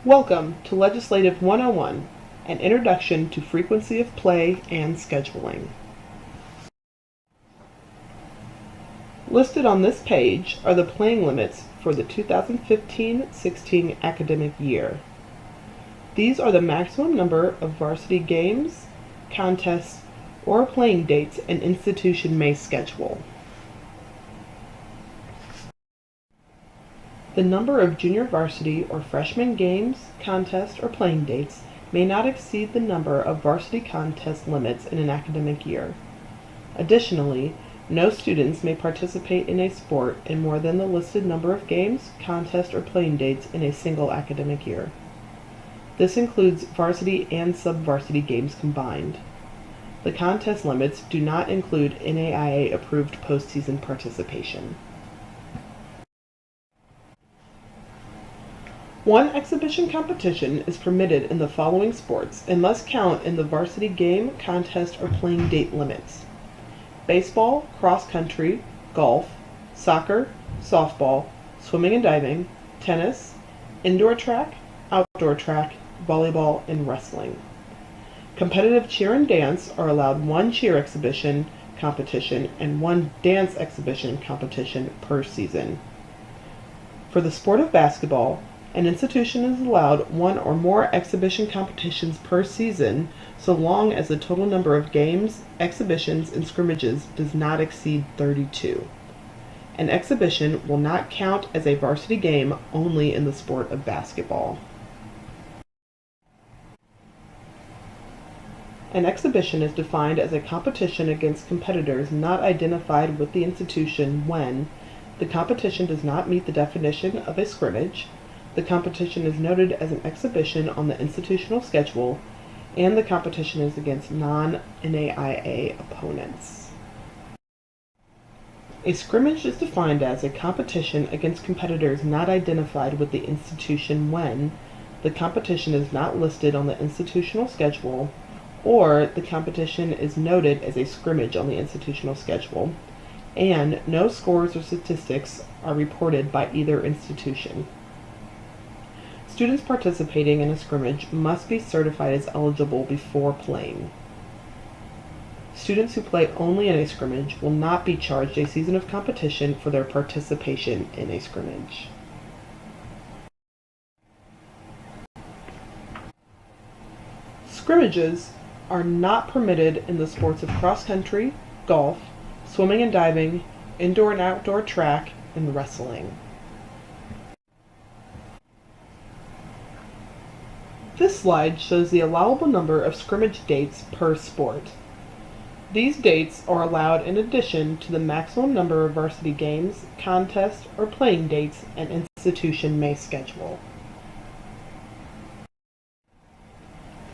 Welcome to Legislative 101, an introduction to frequency of play and scheduling. Listed on this page are the playing limits for the 2015-16 academic year. These are the maximum number of varsity games, contests, or playing dates an institution may schedule. The number of junior varsity or freshman games, contests, or playing dates may not exceed the number of varsity contest limits in an academic year. Additionally, no students may participate in a sport in more than the listed number of games, contests, or playing dates in a single academic year. This includes varsity and sub-varsity games combined. The contest limits do not include NAIA-approved postseason participation. One exhibition competition is permitted in the following sports and must count in the varsity game, contest, or playing date limits: baseball, cross country, golf, soccer, softball, swimming and diving, tennis, indoor track, outdoor track, volleyball, and wrestling. Competitive cheer and dance are allowed one cheer exhibition competition and one dance exhibition competition per season. For the sport of basketball, an institution is allowed one or more exhibition competitions per season so long as the total number of games, exhibitions, and scrimmages does not exceed 32. An exhibition will not count as a varsity game only in the sport of basketball. An exhibition is defined as a competition against competitors not identified with the institution when the competition does not meet the definition of a scrimmage, the competition is noted as an exhibition on the institutional schedule, and the competition is against non-NAIA opponents. A scrimmage is defined as a competition against competitors not identified with the institution when the competition is not listed on the institutional schedule, or the competition is noted as a scrimmage on the institutional schedule, and no scores or statistics are reported by either institution. Students participating in a scrimmage must be certified as eligible before playing. Students who play only in a scrimmage will not be charged a season of competition for their participation in a scrimmage. Scrimmages are not permitted in the sports of cross country, golf, swimming and diving, indoor and outdoor track, and wrestling. This slide shows the allowable number of scrimmage dates per sport. These dates are allowed in addition to the maximum number of varsity games, contests, or playing dates an institution may schedule.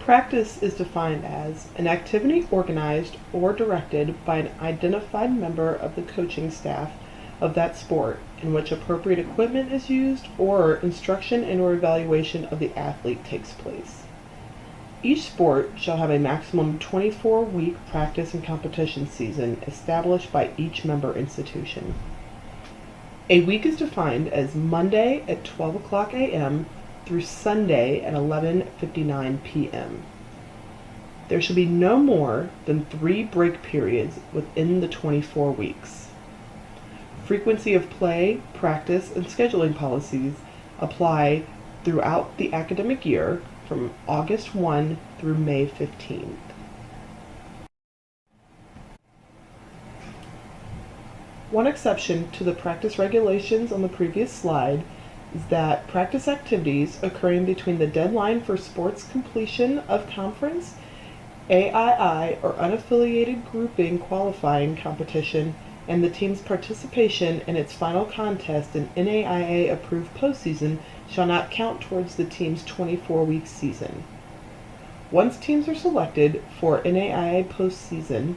Practice is defined as an activity organized or directed by an identified member of the coaching staff of that sport in which appropriate equipment is used or instruction and/or evaluation of the athlete takes place. Each sport shall have a maximum 24-week practice and competition season established by each member institution. A week is defined as Monday at 12 o'clock a.m. through Sunday at 11:59 p.m. There should be no more than 3 break periods within the 24 weeks. Frequency of play, practice, and scheduling policies apply throughout the academic year from August 1 through May 15th. One exception to the practice regulations on the previous slide is that practice activities occurring between the deadline for sports completion of conference, AII, or unaffiliated grouping qualifying competition and the team's participation in its final contest in NAIA-approved postseason shall not count towards the team's 24-week season. Once teams are selected for NAIA postseason,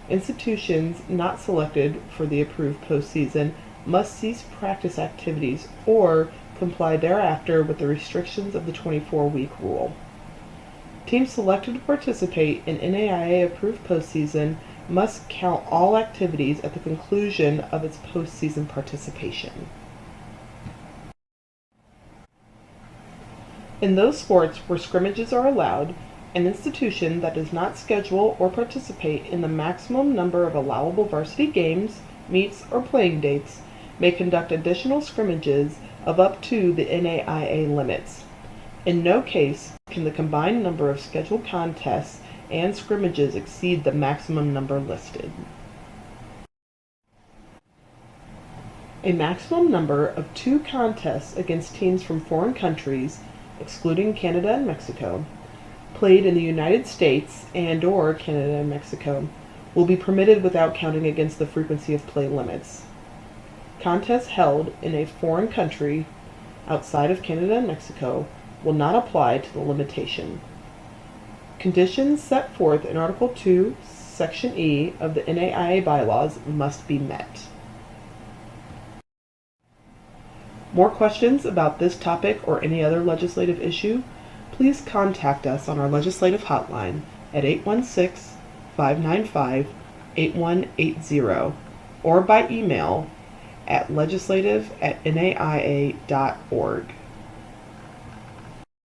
institutions not selected for the approved postseason must cease practice activities or comply thereafter with the restrictions of the 24-week rule. Teams selected to participate in NAIA-approved postseason must count all activities at the conclusion of its postseason participation. In those sports where scrimmages are allowed, an institution that does not schedule or participate in the maximum number of allowable varsity games, meets, or playing dates may conduct additional scrimmages of up to the NAIA limits. In no case can the combined number of scheduled contests and scrimmages exceed the maximum number listed. A maximum number of 2 contests against teams from foreign countries, excluding Canada and Mexico, played in the United States and/or Canada and Mexico, will be permitted without counting against the frequency of play limits. Contests held in a foreign country outside of Canada and Mexico will not apply to the limitation. Conditions set forth in Article 2, Section E of the NAIA bylaws must be met. More questions about this topic or any other legislative issue, please contact us on our legislative hotline at 816-595-8180 or by email at legislative@naia.org.